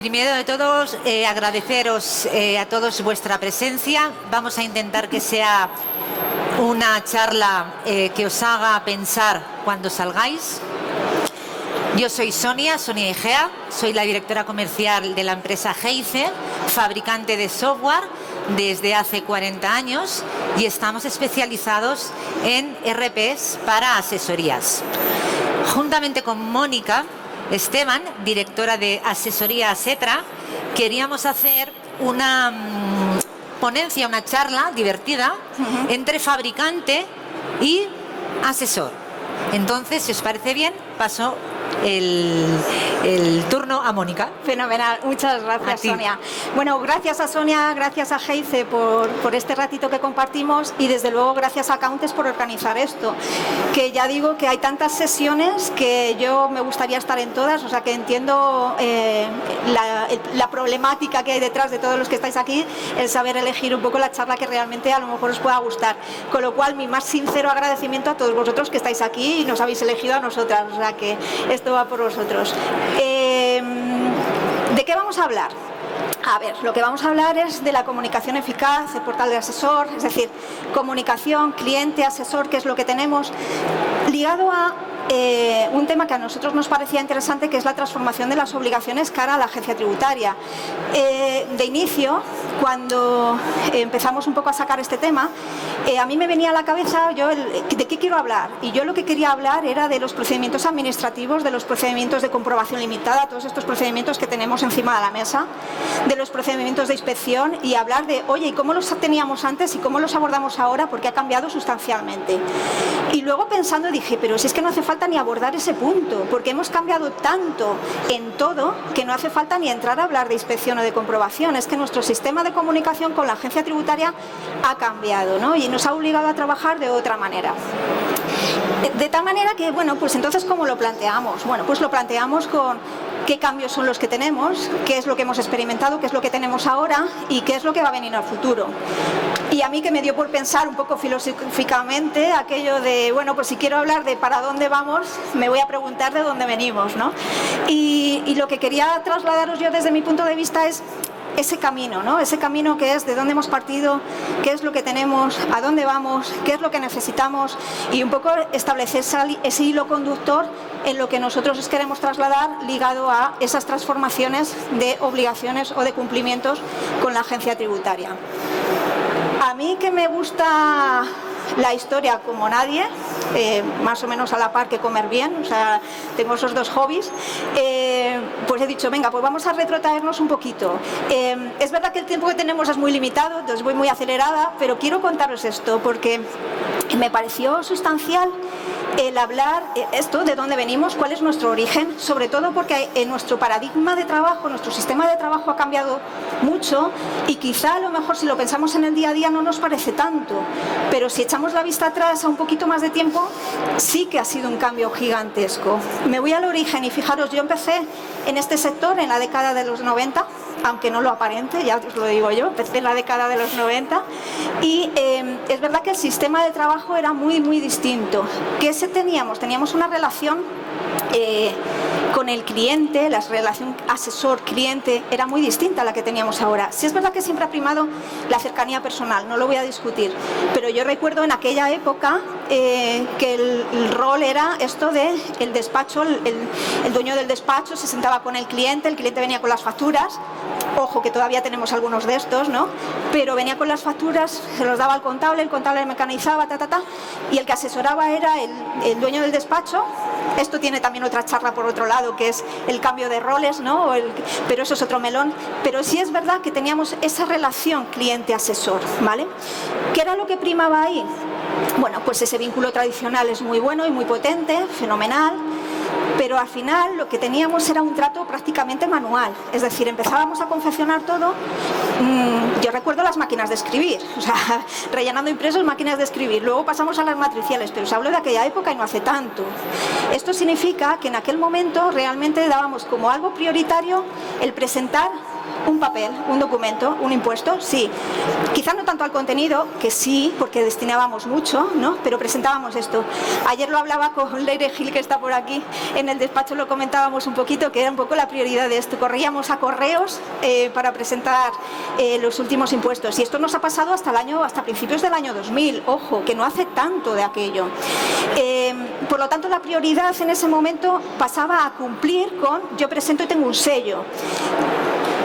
Primero de todos, agradeceros a todos vuestra presencia. Vamos a intentar que sea una charla que os haga pensar cuando salgáis. Yo soy Sonia Egea, soy la directora comercial de la empresa Heize, fabricante de software desde hace 40 años y estamos especializados en RPs para asesorías. Juntamente con Mónica Esteban, directora de asesoría Setra, queríamos hacer una ponencia, una charla divertida entre fabricante y asesor. Entonces, si os parece bien, paso el turno a Mónica. Fenomenal, muchas gracias, Sonia. Bueno, gracias a Sonia, gracias a Heize por este ratito que compartimos y desde luego gracias a Countes por organizar esto, que ya digo que hay tantas sesiones que yo me gustaría estar en todas, o sea que entiendo la problemática que hay detrás de todos los que estáis aquí, el saber elegir un poco la charla que realmente a lo mejor os pueda gustar, con lo cual mi más sincero agradecimiento a todos vosotros que estáis aquí y nos habéis elegido a nosotras, o sea que esto va por vosotros. ¿De qué vamos a hablar? A ver, lo que vamos a hablar es de la comunicación eficaz, el portal de asesor, es decir, comunicación, cliente, asesor, que es lo que tenemos, ligado a un tema que a nosotros nos parecía interesante, que es la transformación de las obligaciones cara a la agencia tributaria. De inicio, cuando empezamos un poco a sacar este tema, a mí me venía a la cabeza de qué quiero hablar, y yo lo que quería hablar era de los procedimientos administrativos, de los procedimientos de comprobación limitada, todos estos procedimientos que tenemos encima de la mesa, de los procedimientos de inspección, y hablar de, oye, ¿y cómo los teníamos antes y cómo los abordamos ahora? Porque ha cambiado sustancialmente. Y luego pensando dije, pero si es que no hace falta ni abordar ese punto, porque hemos cambiado tanto en todo que no hace falta ni entrar a hablar de inspección o de comprobación. Es que nuestro sistema de comunicación con la agencia tributaria ha cambiado, ¿no? Y nos ha obligado a trabajar de otra manera. De tal manera que, bueno, pues entonces, ¿cómo lo planteamos? Bueno, pues lo planteamos con qué cambios son los que tenemos, qué es lo que hemos experimentado, qué es lo que tenemos ahora y qué es lo que va a venir al futuro. Y a mí que me dio por pensar un poco filosóficamente aquello de, bueno, pues si quiero hablar de para dónde vamos, me voy a preguntar de dónde venimos, ¿no? Y lo que quería trasladaros yo desde mi punto de vista es ese camino, ¿no? Ese camino que es de dónde hemos partido, qué es lo que tenemos, a dónde vamos, qué es lo que necesitamos y un poco establecer ese hilo conductor en lo que nosotros os queremos trasladar ligado a esas transformaciones de obligaciones o de cumplimientos con la agencia tributaria. A mí que me gusta la historia como nadie, más o menos a la par que comer bien, o sea, tengo esos dos hobbies, pues he dicho, venga, pues vamos a retrotraernos un poquito. Es verdad que el tiempo que tenemos es muy limitado, entonces voy muy acelerada, pero quiero contaros esto porque me pareció sustancial el hablar esto, de dónde venimos, cuál es nuestro origen, sobre todo porque nuestro paradigma de trabajo, nuestro sistema de trabajo ha cambiado mucho y quizá a lo mejor si lo pensamos en el día a día no nos parece tanto, pero si echamos la vista atrás a un poquito más de tiempo, sí que ha sido un cambio gigantesco. Me voy al origen y fijaros, yo empecé en este sector en la década de los 90, aunque no lo aparente, ya os lo digo yo, empecé en la década de los 90 y es verdad que el sistema de trabajo era muy distinto. ¿Qué teníamos? Teníamos una relación con el cliente, la relación asesor-cliente era muy distinta a la que teníamos ahora. Sí es verdad que siempre ha primado la cercanía personal, no lo voy a discutir, pero yo recuerdo en aquella época que el rol era esto de el despacho, el dueño del despacho se sentaba con el cliente venía con las facturas, ojo que todavía tenemos algunos de estos, ¿no? Pero venía con las facturas, se los daba al contable, el contable mecanizaba, y el que asesoraba era el dueño del despacho. Esto tiene también otra charla por otro lado, que es el cambio de roles, ¿no? Pero eso es otro melón. Pero sí es verdad que teníamos esa relación cliente-asesor, ¿vale? ¿Qué era lo que primaba ahí? Bueno, pues ese vínculo tradicional es muy bueno y muy potente, fenomenal, pero al final lo que teníamos era un trato prácticamente manual, es decir, empezábamos a confeccionar todo. Yo recuerdo las máquinas de escribir, o sea, rellenando impresos, máquinas de escribir, luego pasamos a las matriciales, pero os hablo de aquella época y no hace tanto. Esto significa que en aquel momento realmente dábamos como algo prioritario el presentar un papel, un documento, un impuesto, sí. Quizá no tanto al contenido, que sí, porque destinábamos mucho, ¿no? Pero presentábamos esto. Ayer lo hablaba con Leire Gil, que está por aquí, en el despacho lo comentábamos un poquito, que era un poco la prioridad de esto. Corríamos a correos para presentar los últimos impuestos. Y esto nos ha pasado hasta principios del año 2000. Ojo, que no hace tanto de aquello. Por lo tanto, la prioridad en ese momento pasaba a cumplir con yo presento y tengo un sello.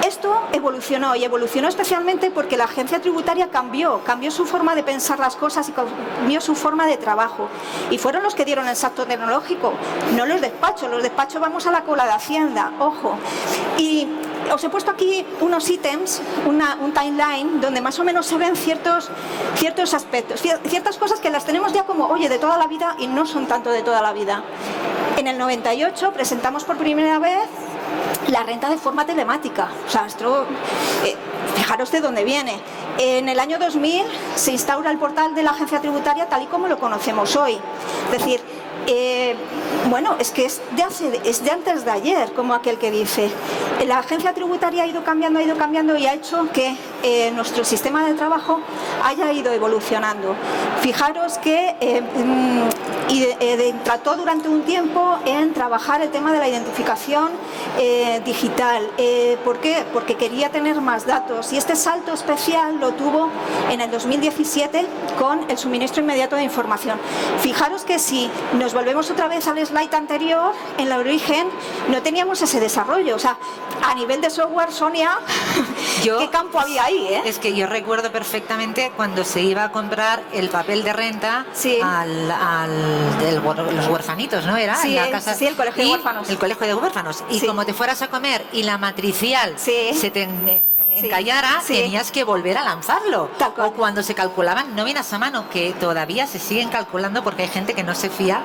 Esto evolucionó, y evolucionó especialmente porque la agencia tributaria cambió su forma de pensar las cosas y cambió su forma de trabajo. Y fueron los que dieron el salto tecnológico, no los despachos. Los despachos vamos a la cola de Hacienda, ojo. Y os he puesto aquí unos ítems, un timeline, donde más o menos se ven ciertos aspectos, ciertas cosas que las tenemos ya como, oye, de toda la vida, y no son tanto de toda la vida. En el 98 presentamos por primera vez la renta de forma telemática. O sea, esto, fijaros de dónde viene. En el año 2000 se instaura el portal de la agencia tributaria tal y como lo conocemos hoy. Es decir, bueno, es que es de antes de ayer, como aquel que dice. La agencia tributaria ha ido cambiando y ha hecho que nuestro sistema de trabajo haya ido evolucionando. Fijaros que trató durante un tiempo en trabajar el tema de la identificación digital. ¿Por qué? Porque quería tener más datos, y este salto especial lo tuvo en el 2017 con el suministro inmediato de información. Fijaros que si nos volvemos otra vez al slide anterior, en el origen no teníamos ese desarrollo. O sea, a nivel de software, Sonia, ¿qué campo había ahí? Es que yo recuerdo perfectamente cuando se iba a comprar el papel de renta, sí, los huerfanitos, ¿no? Era sí, en la casa, sí, el colegio de huérfanos. El colegio de huérfanos. Y sí, como te fueras a comer y la matricial, sí, se te encallara, sí, tenías que volver a lanzarlo. O cuando se calculaban nóminas a mano, que todavía se siguen calculando porque hay gente que no se fía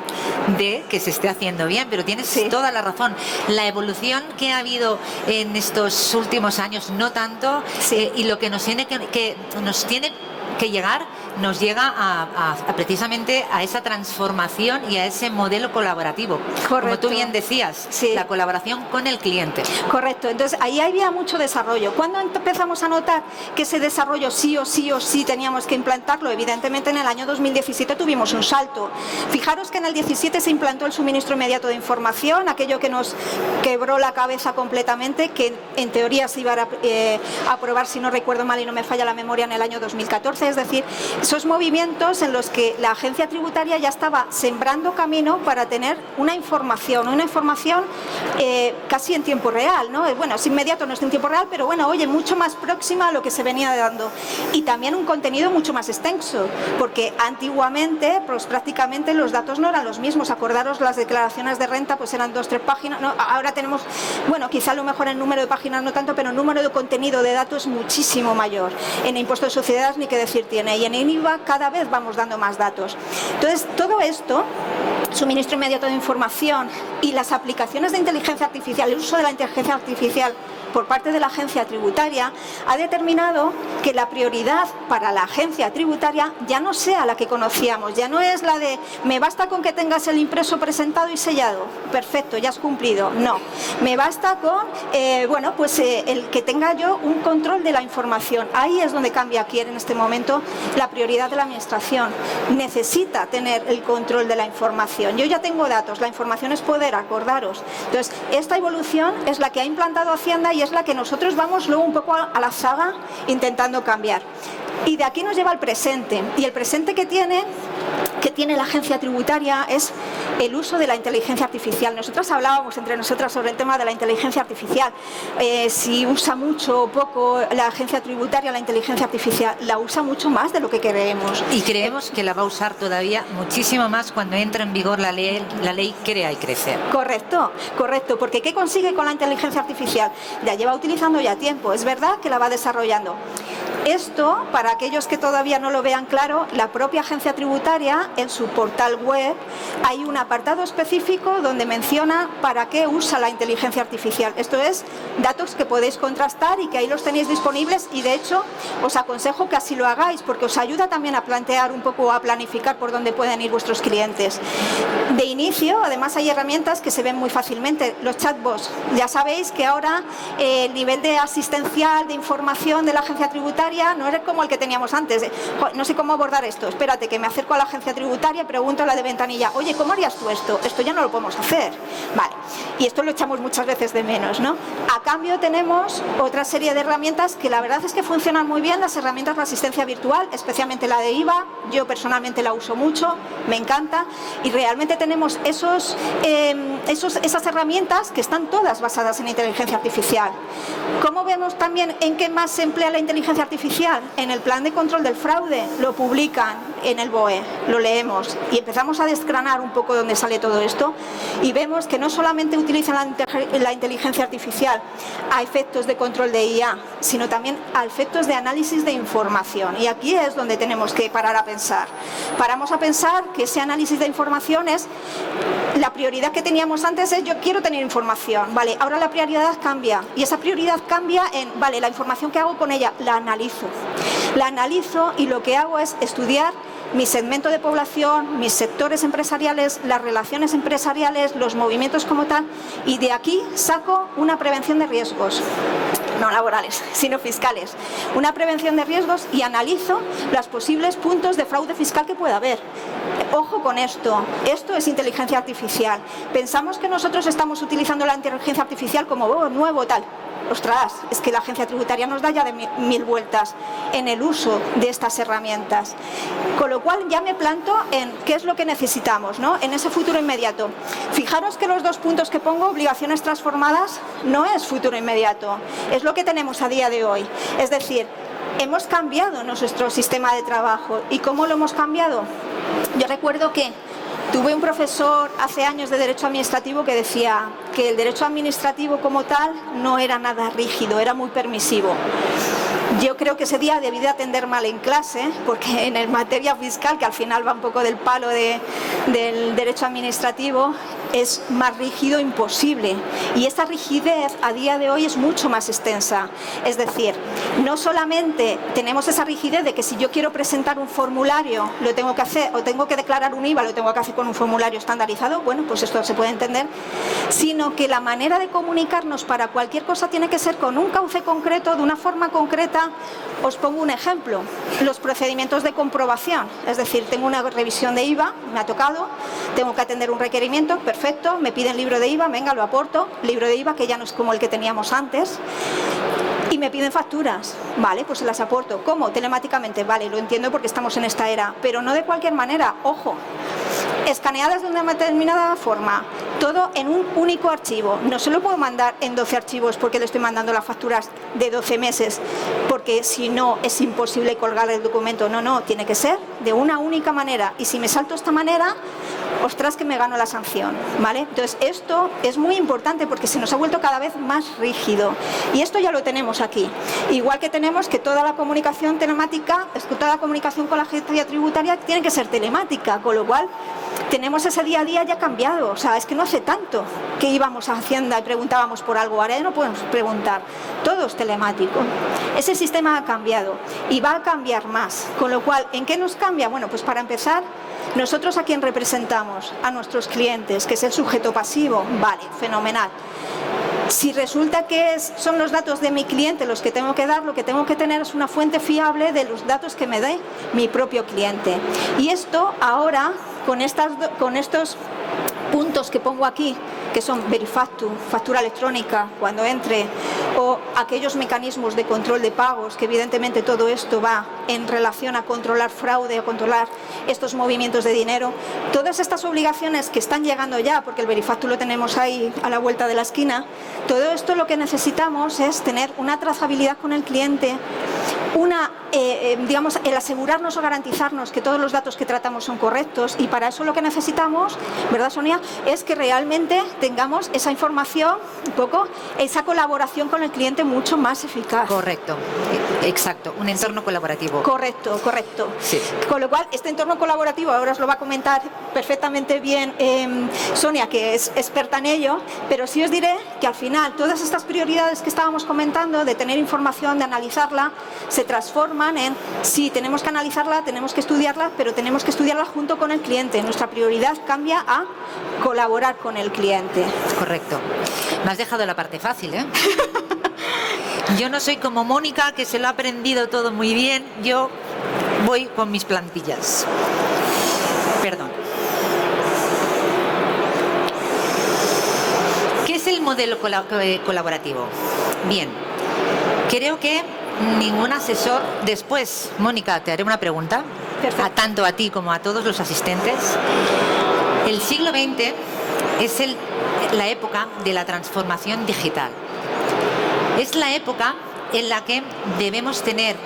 de que se esté haciendo bien, pero tienes, sí, toda la razón. La evolución que ha habido en estos últimos años, no tanto, sí, y lo que nos tiene que llegar, nos llega a precisamente a esa transformación y a ese modelo colaborativo. Correcto. Como tú bien decías, sí, la colaboración con el cliente. Correcto. Entonces ahí había mucho desarrollo. ¿Cuándo empezamos a notar que ese desarrollo sí o sí teníamos que implantarlo? Evidentemente en el año 2017 tuvimos un salto. Fijaros que en el 17 se implantó el suministro inmediato de información, aquello que nos quebró la cabeza completamente, que en teoría se iba a aprobar, si no recuerdo mal y no me falla la memoria, en el año 2014. Es decir, esos movimientos en los que la agencia tributaria ya estaba sembrando camino para tener una información casi en tiempo real, ¿no? Bueno, es inmediato, no es en tiempo real, pero bueno, oye, mucho más próxima a lo que se venía dando. Y también un contenido mucho más extenso, porque antiguamente, pues prácticamente los datos no eran los mismos. Acordaros, las declaraciones de renta pues eran 2-3 páginas, ¿no? Ahora tenemos, bueno, quizá a lo mejor el número de páginas no tanto, pero el número de contenido de datos es muchísimo mayor. En el impuesto de sociedades ni qué decir tiene, y en IVA cada vez vamos dando más datos. Entonces, todo esto, suministro inmediato de información y las aplicaciones de inteligencia artificial, el uso de la inteligencia artificial por parte de la agencia tributaria, ha determinado que la prioridad para la agencia tributaria ya no sea la que conocíamos, ya no es la de me basta con que tengas el impreso presentado y sellado, perfecto, ya has cumplido. No, me basta con el que tenga yo un control de la información. Ahí es donde cambia aquí en este momento la prioridad de la administración. Necesita tener el control de la información. Yo ya tengo datos, la información es poder, acordaros. Entonces, esta evolución es la que ha implantado Hacienda y es la que nosotros vamos luego un poco a la saga intentando cambiar. Y de aquí nos lleva al presente. Y el presente que tiene la agencia tributaria es el uso de la inteligencia artificial. Nosotras hablábamos entre nosotras sobre el tema de la inteligencia artificial. Si usa mucho o poco la agencia tributaria la inteligencia artificial, la usa mucho más de lo que creemos. Y creemos que la va a usar todavía muchísimo más cuando entre en vigor la ley Crea y Crece. Correcto, porque ¿qué consigue con la inteligencia artificial? La lleva utilizando ya tiempo, es verdad que la va desarrollando. Esto, para aquellos que todavía no lo vean claro, la propia agencia tributaria, en su portal web, hay un apartado específico donde menciona para qué usa la inteligencia artificial. Esto es, datos que podéis contrastar y que ahí los tenéis disponibles, y de hecho os aconsejo que así lo hagáis, porque os ayuda también a plantear un poco, a planificar por dónde pueden ir vuestros clientes. De inicio, además, hay herramientas que se ven muy fácilmente. Los chatbots. Ya sabéis que ahora el nivel de asistencial, de información de la agencia tributaria no es como el que teníamos antes. No sé cómo abordar esto. Espérate, que me acerco a la agencia tributaria y pregunto a la de ventanilla, oye, ¿cómo harías tú esto? Esto ya no lo podemos hacer. Vale. Y esto lo echamos muchas veces de menos, ¿no? A cambio tenemos otra serie de herramientas que la verdad es que funcionan muy bien, las herramientas de asistencia virtual, especialmente la de IVA. Yo personalmente la uso mucho, me encanta, y realmente tenemos esas herramientas que están todas basadas en inteligencia artificial. ¿Cómo vemos también en qué más se emplea la inteligencia artificial? En el plan de control del fraude, lo publican en el BOE, lo leemos y empezamos a desgranar un poco dónde sale todo esto y vemos que no solamente utilizan la inteligencia artificial a efectos de control de IA, sino también a efectos de análisis de información. Y aquí es donde tenemos que parar a pensar. Paramos a pensar que ese análisis de información es la prioridad que teníamos antes, es yo quiero tener información, vale, ahora la prioridad cambia y esa prioridad cambia en, vale, la información que hago con ella, la analizo y lo que hago es estudiar mi segmento de población, mis sectores empresariales, las relaciones empresariales, los movimientos como tal, y de aquí saco una prevención de riesgos, no laborales, sino fiscales. Una prevención de riesgos y analizo los posibles puntos de fraude fiscal que pueda haber. Ojo con esto es inteligencia artificial. Pensamos que nosotros estamos utilizando la inteligencia artificial como nuevo tal. Ostras, es que la agencia tributaria nos da ya de mil vueltas en el uso de estas herramientas. Con lo cual ya me planto en qué es lo que necesitamos, ¿no? En ese futuro inmediato. Fijaros que los dos puntos que pongo, obligaciones transformadas, no es futuro inmediato, es lo que tenemos a día de hoy. Es decir, hemos cambiado nuestro sistema de trabajo. ¿Y cómo lo hemos cambiado? Yo recuerdo que tuve un profesor hace años de Derecho Administrativo que decía que el derecho administrativo como tal no era nada rígido, era muy permisivo. Yo creo que ese día debí de atender mal en clase, porque en materia fiscal, que al final va un poco del palo del derecho administrativo, es más rígido imposible. Y esa rigidez a día de hoy es mucho más extensa. Es decir, no solamente tenemos esa rigidez de que si yo quiero presentar un formulario lo tengo que hacer, o tengo que declarar un IVA, lo tengo que hacer con un formulario estandarizado, bueno, pues esto se puede entender, sino que la manera de comunicarnos para cualquier cosa tiene que ser con un cauce concreto, de una forma concreta. Os pongo un ejemplo, los procedimientos de comprobación, es decir, tengo una revisión de IVA, me ha tocado, tengo que atender un requerimiento, perfecto, me piden libro de IVA, venga, lo aporto, libro de IVA que ya no es como el que teníamos antes, y me piden facturas, vale, pues se las aporto. ¿Cómo? Telemáticamente, vale, lo entiendo porque estamos en esta era, pero no de cualquier manera, ojo, escaneadas de una determinada forma, todo en un único archivo. No se lo puedo mandar en 12 archivos porque le estoy mandando las facturas de 12 meses, porque si no es imposible colgar el documento. No, tiene que ser de una única manera, y si me salto esta manera, ostras, que me gano la sanción, ¿vale? Entonces esto es muy importante porque se nos ha vuelto cada vez más rígido, y esto ya lo tenemos aquí, igual que tenemos que toda la comunicación telemática, toda la comunicación con la agencia tributaria tiene que ser telemática, con lo cual tenemos ese día a día ya cambiado. O sea, es que no hace tanto que íbamos a Hacienda y preguntábamos por algo, ahora ya no podemos preguntar, todo es telemático. Ese sistema ha cambiado y va a cambiar más, con lo cual, ¿en qué nos cambia? Bueno, pues para empezar, nosotros a quien representamos, a nuestros clientes, que es el sujeto pasivo, vale, fenomenal. Si resulta que son los datos de mi cliente los que tengo que dar, lo que tengo que tener es una fuente fiable de los datos que me dé mi propio cliente. Y esto ahora, con estos puntos que pongo aquí, que son Verifactu, factura electrónica cuando entre, o aquellos mecanismos de control de pagos, que evidentemente todo esto va en relación a controlar fraude, a controlar estos movimientos de dinero. Todas estas obligaciones que están llegando ya, porque el Verifactu lo tenemos ahí a la vuelta de la esquina, todo esto lo que necesitamos es tener una trazabilidad con el cliente, digamos, el asegurarnos o garantizarnos que todos los datos que tratamos son correctos, y para eso lo que necesitamos, ¿verdad, Sonia?, es que realmente tengamos esa información, un poco, esa colaboración con el cliente mucho más eficaz. Correcto, exacto, un entorno colaborativo. Correcto. Sí. Con lo cual, este entorno colaborativo, ahora os lo va a comentar perfectamente bien Sonia, que es experta en ello, pero sí os diré que al final todas estas prioridades que estábamos comentando, de tener información, de analizarla, se se transforman en, sí, tenemos que analizarla, tenemos que estudiarla, pero tenemos que estudiarla junto con el cliente. Nuestra prioridad cambia a colaborar con el cliente. Correcto. Me has dejado la parte fácil, ¿eh? Yo no soy como Mónica, que se lo ha aprendido todo muy bien. Yo voy con mis plantillas. Perdón. ¿Qué es el modelo colaborativo? Bien, creo que ningún asesor... Después, Mónica, te haré una pregunta, tanto a ti como a todos los asistentes. El siglo XX es la época de la transformación digital. Es la época en la que debemos tener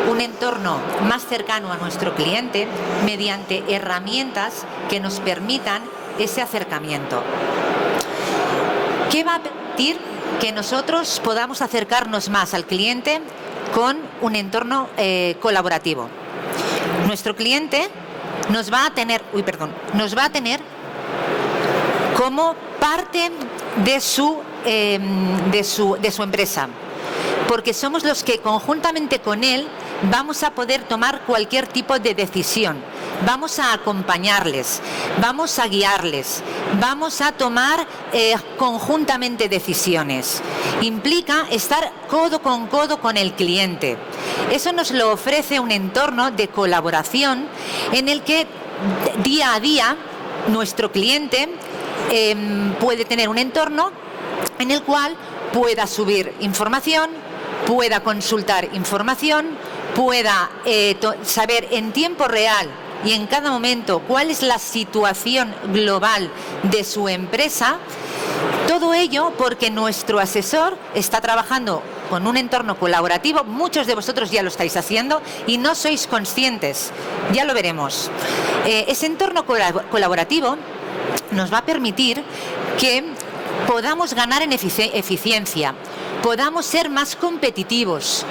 un entorno más cercano a nuestro cliente mediante herramientas que nos permitan ese acercamiento. ¿Qué va a permitir que nosotros podamos acercarnos más al cliente con un entorno colaborativo? Nuestro cliente nos va a tener como parte de su empresa, porque somos los que conjuntamente con él vamos a poder tomar cualquier tipo de decisión, vamos a acompañarles, vamos a guiarles, vamos a tomar conjuntamente decisiones. Implica estar codo con el cliente. Eso nos lo ofrece un entorno de colaboración en el que día a día nuestro cliente puede tener un entorno en el cual pueda subir información, pueda consultar información, pueda saber en tiempo real y en cada momento cuál es la situación global de su empresa. Todo ello porque nuestro asesor está trabajando con un entorno colaborativo. Muchos de vosotros ya lo estáis haciendo y no sois conscientes, ya lo veremos. Ese entorno colaborativo nos va a permitir que podamos ganar en eficiencia, podamos ser más competitivos,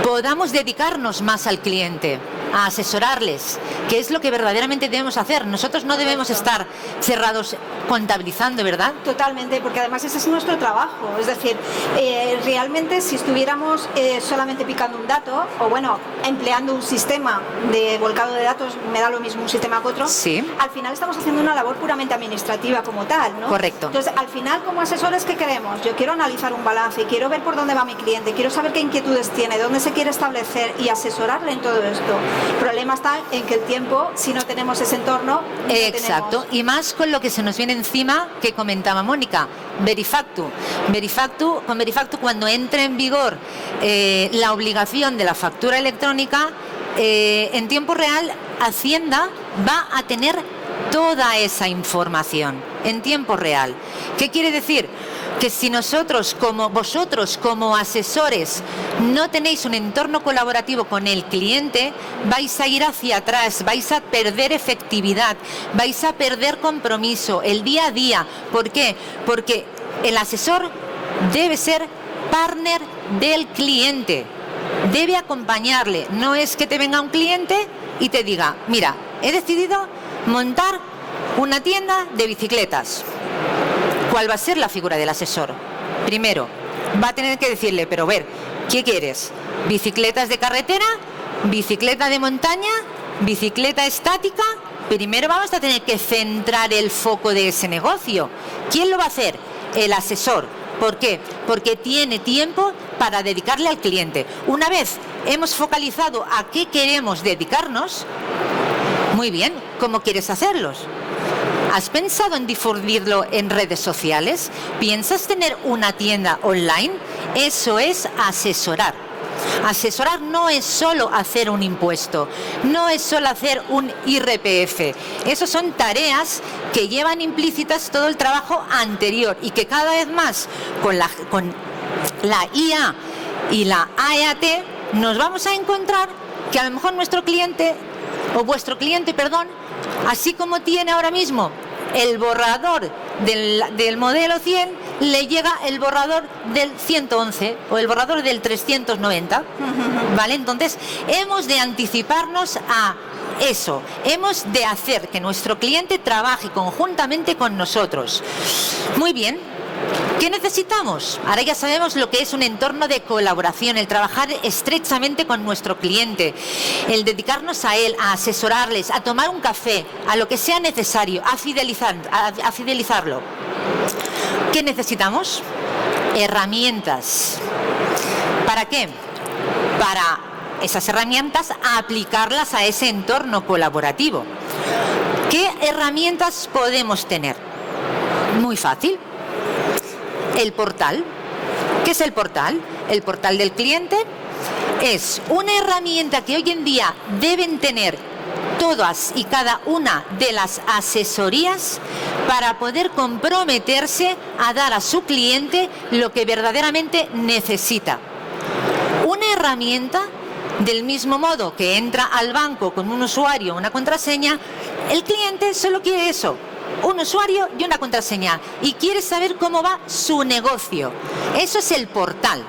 podamos dedicarnos más al cliente, a asesorarles, que es lo que verdaderamente debemos hacer. Nosotros no debemos estar cerrados contabilizando, ¿verdad? Totalmente, porque además ese es nuestro trabajo. Es decir, realmente si estuviéramos solamente picando un dato, o bueno, empleando un sistema de volcado de datos, me da lo mismo un sistema que otro, sí, al final estamos haciendo una labor puramente administrativa como tal, ¿no? Correcto. Entonces, al final, como asesores, ¿qué queremos? Yo quiero analizar un balance, quiero ver por dónde va mi cliente, quiero saber qué inquietudes tiene, dónde se quiere establecer y asesorarle en todo esto. El problema está en que el tiempo, si no tenemos ese entorno, no exacto, y más con lo que se nos viene encima que comentaba Mónica, Verifactu, cuando entre en vigor la obligación de la factura electrónica, en tiempo real Hacienda va a tener toda esa información en tiempo real. ¿Qué quiere decir? Que si vosotros como asesores no tenéis un entorno colaborativo con el cliente, vais a ir hacia atrás, vais a perder efectividad, vais a perder compromiso, el día a día. ¿Por qué? Porque el asesor debe ser partner del cliente, debe acompañarle. No es que te venga un cliente y te diga, mira, he decidido montar una tienda de bicicletas. ¿Cuál va a ser la figura del asesor? Primero, va a tener que decirle, pero a ver, ¿qué quieres? ¿Bicicletas de carretera? ¿Bicicleta de montaña? ¿Bicicleta estática? Primero vamos a tener que centrar el foco de ese negocio. ¿Quién lo va a hacer? El asesor. ¿Por qué? Porque tiene tiempo para dedicarle al cliente. Una vez hemos focalizado a qué queremos dedicarnos, muy bien, ¿cómo quieres hacerlos? ¿Has pensado en difundirlo en redes sociales? ¿Piensas tener una tienda online? Eso es asesorar. Asesorar no es solo hacer un impuesto, no es solo hacer un IRPF. Esas son tareas que llevan implícitas todo el trabajo anterior y que cada vez más con la IA y la AEAT nos vamos a encontrar que a lo mejor nuestro cliente, o vuestro cliente, perdón, así como tiene ahora mismo el borrador del modelo 100, le llega el borrador del 111 o el borrador del 390, ¿vale? Entonces, hemos de anticiparnos a eso, hemos de hacer que nuestro cliente trabaje conjuntamente con nosotros. Muy bien, ¿Qué necesitamos? Ahora ya sabemos lo que es un entorno de colaboración, el trabajar estrechamente con nuestro cliente, el dedicarnos a él, a asesorarles, a tomar un café, a lo que sea necesario, a fidelizarlo. ¿Qué necesitamos? Herramientas. ¿Para qué? Para esas herramientas aplicarlas a ese entorno colaborativo. ¿Qué herramientas podemos tener? Muy fácil. El portal. ¿Qué es el portal? El portal del cliente es una herramienta que hoy en día deben tener todas y cada una de las asesorías para poder comprometerse a dar a su cliente lo que verdaderamente necesita. Una herramienta, del mismo modo que entra al banco con un usuario o una contraseña, el cliente solo quiere eso. Un usuario y una contraseña, y quiere saber cómo va su negocio. Eso es el portal.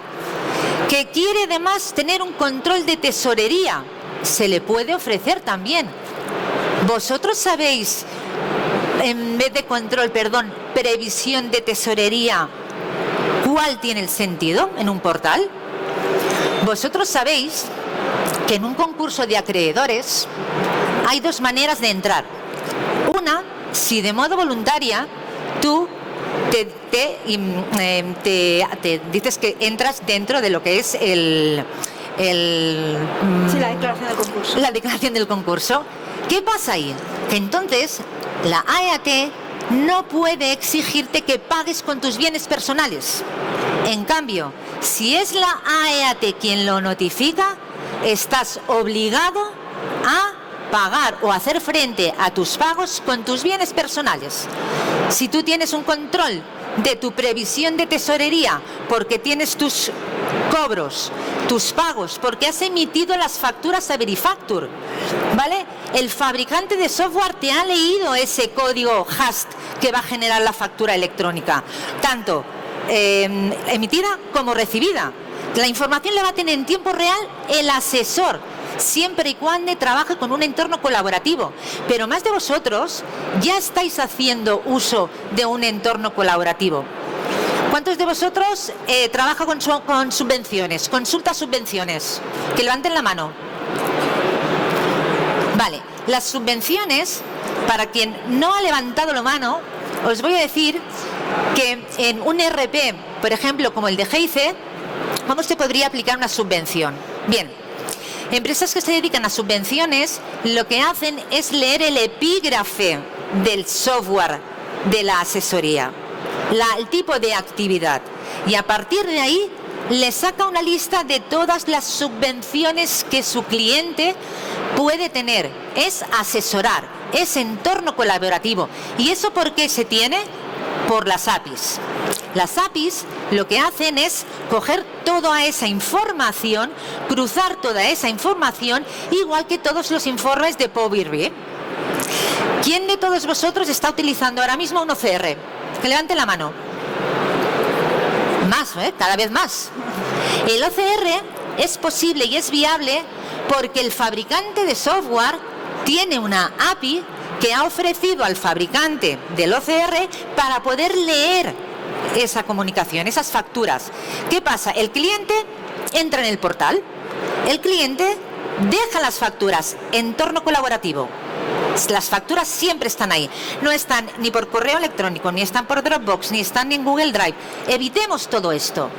Que quiere además tener un control de tesorería, se le puede ofrecer también. Vosotros sabéis, en vez de control, previsión de tesorería, ¿cuál tiene el sentido en un portal? Vosotros sabéis que en un concurso de acreedores hay dos maneras de entrar. Una, si de modo voluntaria tú te dices que entras dentro de lo que es la declaración del concurso. La declaración del concurso. ¿Qué pasa ahí? Que entonces la AEAT no puede exigirte que pagues con tus bienes personales. En cambio, si es la AEAT quien lo notifica, estás obligado a pagar o hacer frente a tus pagos con tus bienes personales. Si tú tienes un control de tu previsión de tesorería porque tienes tus cobros, tus pagos, porque has emitido las facturas a Verifactur, ¿vale? El fabricante de software te ha leído ese código HAST que va a generar la factura electrónica, tanto emitida como recibida. La información la va a tener en tiempo real el asesor, siempre y cuando trabaje con un entorno colaborativo. Pero más de vosotros ya estáis haciendo uso de un entorno colaborativo. ¿Cuántos de vosotros trabaja con subvenciones, consulta subvenciones? Que levanten la mano. Vale, las subvenciones, para quien no ha levantado la mano, os voy a decir que en un ERP, por ejemplo, como el de GIC, ¿cómo se podría aplicar una subvención? Bien, empresas que se dedican a subvenciones lo que hacen es leer el epígrafe del software de la asesoría, el tipo de actividad, y a partir de ahí le saca una lista de todas las subvenciones que su cliente puede tener. Es asesorar, es entorno colaborativo. ¿Y eso por qué se tiene? Por las APIs. Las APIs lo que hacen es coger toda esa información, cruzar toda esa información, igual que todos los informes de Power BI. ¿Quién de todos vosotros está utilizando ahora mismo un OCR? Que levante la mano. Más, cada vez más. El OCR es posible y es viable porque el fabricante de software tiene una API que ha ofrecido al fabricante del OCR para poder leer esa comunicación, esas facturas. ¿Qué pasa? El cliente entra en el portal, el cliente deja las facturas, entorno colaborativo. Las facturas siempre están ahí, no están ni por correo electrónico, ni están por Dropbox, ni están en Google Drive. Evitemos todo esto,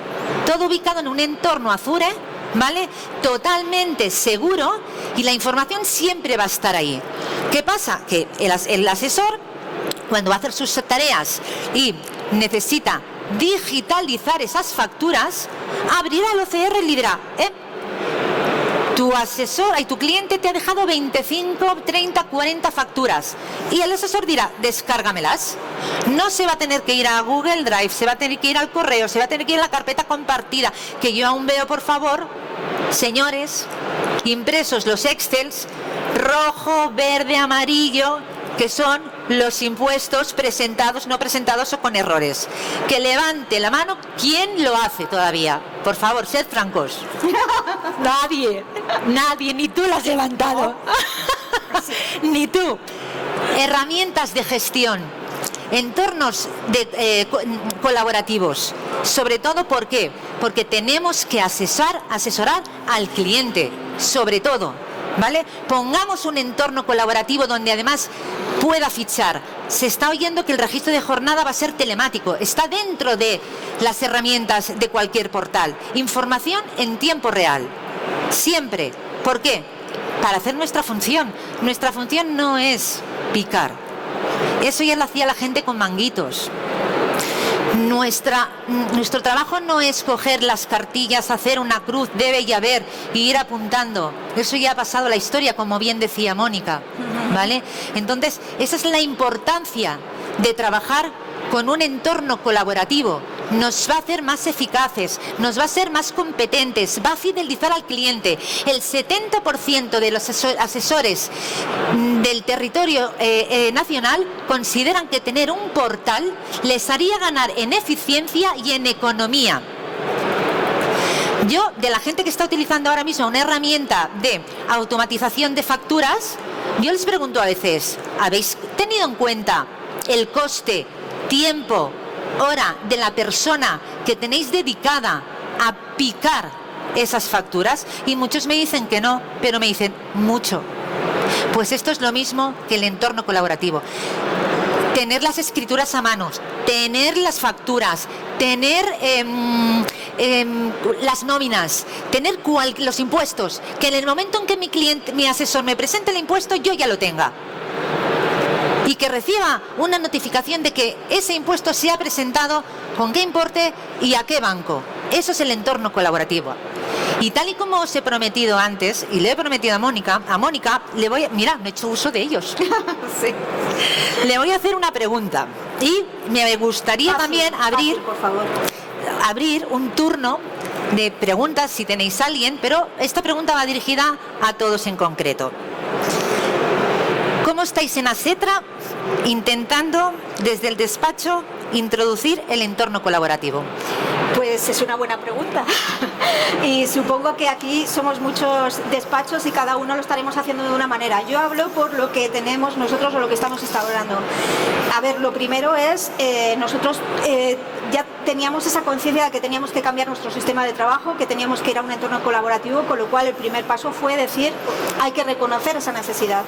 todo ubicado en un entorno Azure, ¿vale? Totalmente seguro, y la información siempre va a estar ahí. ¿Qué pasa? Que el asesor, cuando va a hacer sus tareas y necesita digitalizar esas facturas, abrirá el OCR y le dirá, tu asesor y tu cliente te ha dejado 25, 30, 40 facturas, y el asesor dirá, descárgamelas. No se va a tener que ir a Google Drive, se va a tener que ir al correo, se va a tener que ir a la carpeta compartida, que yo aún veo, por favor, señores, impresos los Excels, rojo, verde, amarillo, que son los impuestos presentados, no presentados o con errores. Que levante la mano quien lo hace todavía. Por favor, sed francos. Nadie, ni tú lo has levantado. Ni tú. Herramientas de gestión. entornos colaborativos. Sobre todo, ¿por qué? Porque tenemos que asesorar al cliente, sobre todo, ¿vale? Pongamos un entorno colaborativo donde además pueda fichar. Se está oyendo que el registro de jornada va a ser telemático, está dentro de las herramientas de cualquier portal. Información en tiempo real, siempre. ¿Por qué? Para hacer nuestra función. Nuestra función no es picar. Eso ya lo hacía la gente con manguitos. Nuestro trabajo no es coger las cartillas, hacer una cruz, debe y haber, y ir apuntando. Eso ya ha pasado la historia, como bien decía Mónica, ¿vale? Entonces, esa es la importancia de trabajar con un entorno colaborativo. Nos va a hacer más eficaces, nos va a hacer más competentes, va a fidelizar al cliente. El 70% de los asesores del territorio nacional consideran que tener un portal les haría ganar en eficiencia y en economía. Yo, de la gente que está utilizando ahora mismo una herramienta de automatización de facturas, yo les pregunto a veces, ¿habéis tenido en cuenta el coste, tiempo, hora de la persona que tenéis dedicada a picar esas facturas? Y muchos me dicen que no, pero me dicen mucho. Pues esto es lo mismo que el entorno colaborativo. Tener las escrituras a mano, tener las facturas, tener las nóminas, tener los impuestos, que en el momento en que mi asesor me presente el impuesto, yo ya lo tenga. Y que reciba una notificación de que ese impuesto se ha presentado, con qué importe y a qué banco. Eso es el entorno colaborativo. Y tal y como os he prometido antes, y le he prometido a Mónica, le voy a... Mira, no he hecho uso de ellos. Sí. Le voy a hacer una pregunta. Y me gustaría también abrir un turno de preguntas, si tenéis a alguien, pero esta pregunta va dirigida a todos en concreto. ¿Cómo estáis en Asetra intentando desde el despacho introducir el entorno colaborativo? Pues es una buena pregunta. Y supongo que aquí somos muchos despachos y cada uno lo estaremos haciendo de una manera. Yo hablo por lo que tenemos nosotros o lo que estamos instaurando. A ver, lo primero es, nosotros ya teníamos esa conciencia de que teníamos que cambiar nuestro sistema de trabajo, que teníamos que ir a un entorno colaborativo, con lo cual el primer paso fue decir, hay que reconocer esa necesidad.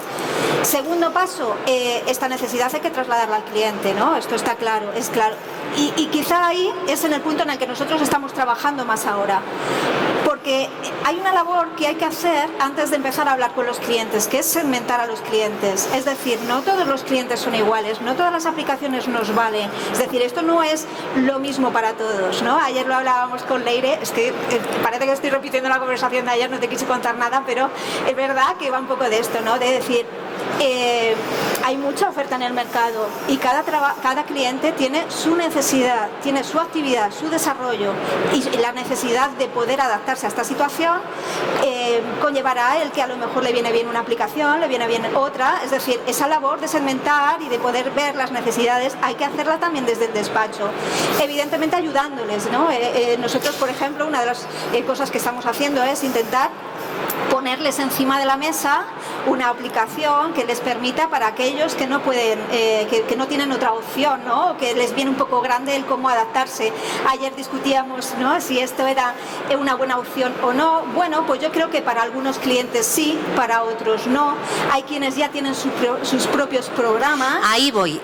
Segundo paso, esta necesidad hay que trasladarla al cliente, ¿no? Esto está claro, es claro. Y quizá ahí es en el punto en el que nosotros estamos trabajando más ahora. Porque hay una labor que hay que hacer antes de empezar a hablar con los clientes, que es segmentar a los clientes. Es decir, no todos los clientes son iguales, no todas las aplicaciones nos valen. Es decir, esto no es lo mismo para todos, ¿no? Ayer lo hablábamos con Leire, es que parece que estoy repitiendo la conversación de ayer, no te quise contar nada, pero es verdad que va un poco de esto, ¿no? De decir, hay mucha oferta en el mercado y cada cliente tiene su necesidad, tiene su actividad, su desarrollo y la necesidad de poder adaptarse a esta situación conllevará el que a lo mejor le viene bien una aplicación, le viene bien otra. Es decir, esa labor de segmentar y de poder ver las necesidades hay que hacerla también desde el despacho, evidentemente ayudándoles, ¿no? Nosotros, por ejemplo, una de las cosas que estamos haciendo es intentar ponerles encima de la mesa una aplicación que les permita, para aquellos que no pueden, que no tienen otra opción, ¿no? Que les viene un poco grande el cómo adaptarse. Ayer discutíamos, ¿no?, si esto era una buena opción o no. Bueno, pues yo creo que para algunos clientes sí, para otros no. Hay quienes ya tienen sus propios programas. Ahí voy.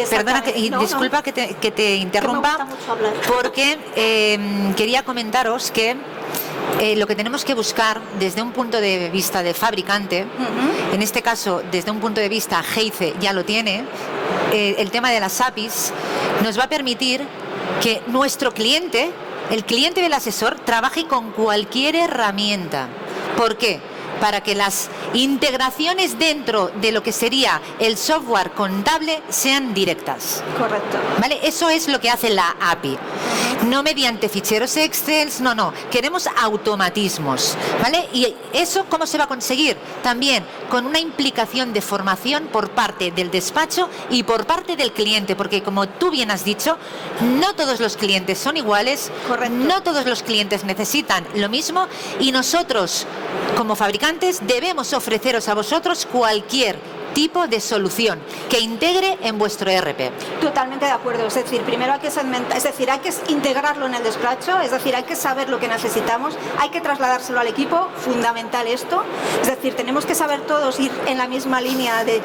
Perdona, disculpa que te interrumpa, que me gusta mucho hablar. Porque quería comentaros que lo que tenemos que buscar desde un punto de vista de fabricante, en este caso desde un punto de vista Heize ya lo tiene, el tema de las APIs nos va a permitir que nuestro cliente, el cliente del asesor, trabaje con cualquier herramienta. ¿Por qué? Para que las integraciones dentro de lo que sería el software contable sean directas. Correcto. ¿Vale? Eso es lo que hace la API. No mediante ficheros Excel, no. Queremos automatismos, ¿vale? ¿Y eso cómo se va a conseguir? También con una implicación de formación por parte del despacho y por parte del cliente, porque como tú bien has dicho, no todos los clientes son iguales. Correcto. No todos los clientes necesitan lo mismo y nosotros, como fabricantes, debemos ofreceros a vosotros cualquier tipo de solución que integre en vuestro ERP. Totalmente de acuerdo. Es decir, primero hay que segmentar, es decir, hay que integrarlo en el despacho, es decir, hay que saber lo que necesitamos, hay que trasladárselo al equipo, fundamental esto. Es decir, tenemos que saber todos ir en la misma línea de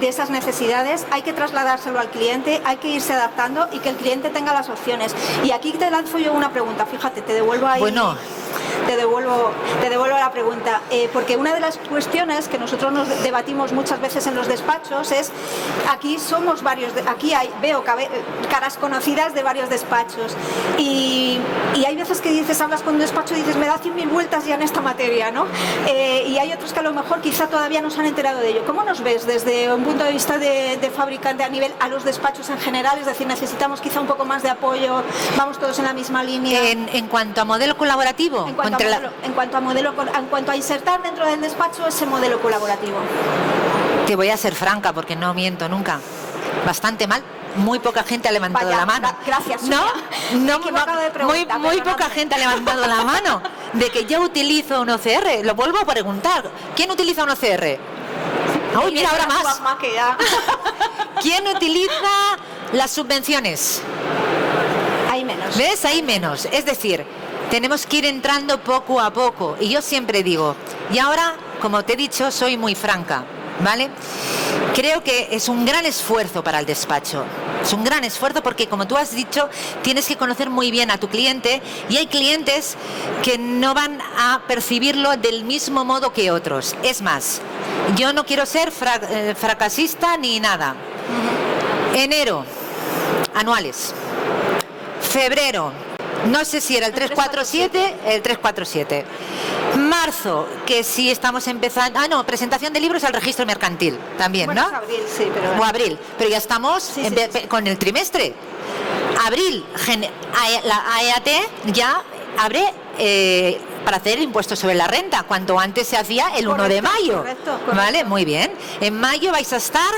esas necesidades, hay que trasladárselo al cliente, hay que irse adaptando y que el cliente tenga las opciones. Y aquí te lanzo yo una pregunta, fíjate, te devuelvo ahí. Bueno. Te devuelvo la pregunta, porque una de las cuestiones que nosotros nos debatimos muchas veces en los despachos es, aquí somos varios, veo caras conocidas de varios despachos y hay veces que hablas con un despacho y dices, me da 100.000 vueltas ya en esta materia, ¿no? Y hay otros que a lo mejor quizá todavía no se han enterado de ello. ¿Cómo nos ves desde un punto de vista de fabricante a nivel a los despachos en general? Es decir, necesitamos quizá un poco más de apoyo, vamos todos en la misma línea. En cuanto a modelo colaborativo, en cuanto a insertar dentro del despacho ese modelo colaborativo. Te voy a ser franca porque no miento nunca. Bastante mal. Muy poca gente ha levantado la mano. Gracias. Muy poca gente ha levantado la mano de que yo utilizo un OCR. Lo vuelvo a preguntar. ¿Quién utiliza un OCR? Uy, mira, ahora más. ¿Quién utiliza las subvenciones? Hay menos. ¿Ves? Hay menos. Es decir, tenemos que ir entrando poco a poco. Y yo siempre digo, y ahora, como te he dicho, soy muy franca, ¿vale? Creo que es un gran esfuerzo para el despacho. Es un gran esfuerzo porque, como tú has dicho, tienes que conocer muy bien a tu cliente y hay clientes que no van a percibirlo del mismo modo que otros. Es más, yo no quiero ser fracasista ni nada. Enero, anuales. Febrero, no sé si era el 347, Marzo, que sí estamos empezando. Presentación de libros al registro mercantil también, bueno, ¿no? Es abril, sí, pero. O abril, pero ya estamos con el trimestre. Abril, la AEAT ya abre para hacer el impuesto sobre la renta. Cuanto antes se hacía el 1 de mayo. Correcto. Vale, muy bien. En mayo vais a estar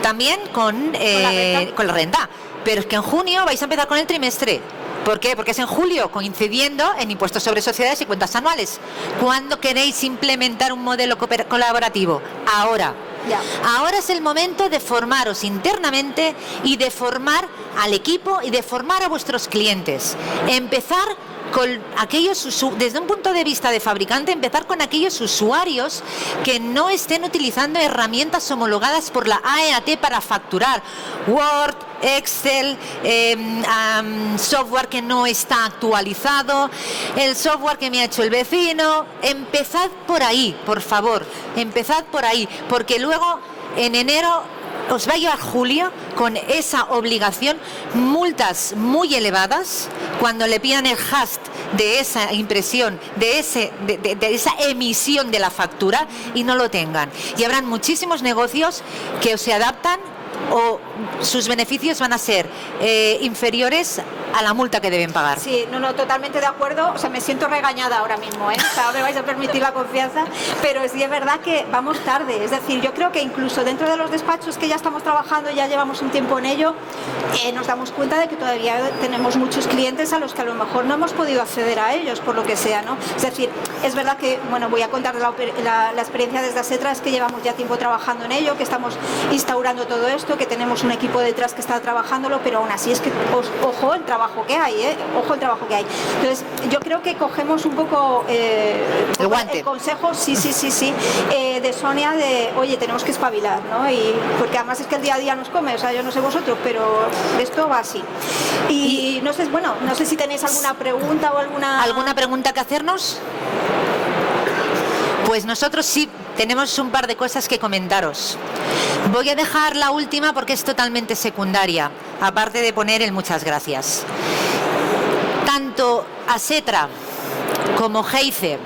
también con la renta. Pero es que en junio vais a empezar con el trimestre. ¿Por qué? Porque es en julio, coincidiendo en impuestos sobre sociedades y cuentas anuales. ¿Cuándo queréis implementar un modelo colaborativo? Ahora. Ya. Ahora es el momento de formaros internamente y de formar al equipo y de formar a vuestros clientes. Empezar con aquellos, desde un punto de vista de fabricante, empezar con aquellos usuarios que no estén utilizando herramientas homologadas por la AEAT para facturar. Word, Excel, software que no está actualizado, el software que me ha hecho el vecino. Empezad por ahí, por favor, empezad por ahí, porque luego en enero os va a llevar julio con esa obligación, multas muy elevadas cuando le pidan el hash de esa impresión, de esa emisión de la factura y no lo tengan. Y habrán muchísimos negocios que o se adaptan o sus beneficios van a ser inferiores a la multa que deben pagar. Sí, no, totalmente de acuerdo. O sea, me siento regañada ahora mismo, ¿eh? O sea, me vais a permitir la confianza, pero sí es verdad que vamos tarde. Es decir, yo creo que incluso dentro de los despachos que ya estamos trabajando, ya llevamos un tiempo en ello, nos damos cuenta de que todavía tenemos muchos clientes a los que a lo mejor no hemos podido acceder a ellos, por lo que sea, ¿no? Es decir, es verdad que, bueno, voy a contar la experiencia desde Asetra, es que llevamos ya tiempo trabajando en ello, que estamos instaurando todo esto, que tenemos un equipo detrás que está trabajándolo, pero aún así es que, ojo el trabajo que hay, ojo el trabajo que hay. Entonces, yo creo que cogemos un poco el guante. El consejo, sí, de Sonia, de, oye, tenemos que espabilar, ¿no? Y porque además es que el día a día nos come, o sea, yo no sé vosotros, pero esto va así. Y no sé, bueno, no sé si tenéis alguna pregunta o ¿Alguna pregunta que hacernos? Pues nosotros sí tenemos un par de cosas que comentaros. Voy a dejar la última porque es totalmente secundaria, aparte de poner el muchas gracias. Tanto Asetra como Geice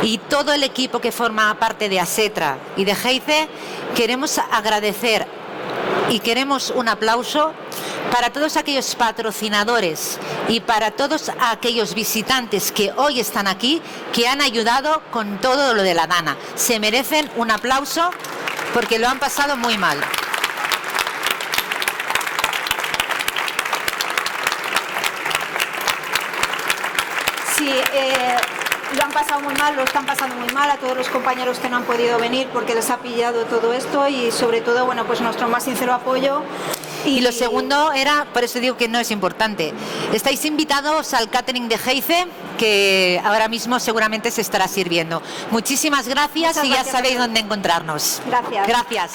y todo el equipo que forma parte de Asetra y de Geice queremos agradecer y queremos un aplauso para todos aquellos patrocinadores y para todos aquellos visitantes que hoy están aquí, que han ayudado con todo lo de la Dana. Se merecen un aplauso porque lo han pasado muy mal. Sí, lo han pasado muy mal, lo están pasando muy mal, a todos los compañeros que no han podido venir porque les ha pillado todo esto y sobre todo, bueno, pues nuestro más sincero apoyo. Y lo segundo era, por eso digo que no es importante, estáis invitados al catering de Heize, que ahora mismo seguramente se estará sirviendo. Muchísimas gracias y ya sabéis dónde encontrarnos. Gracias. Gracias.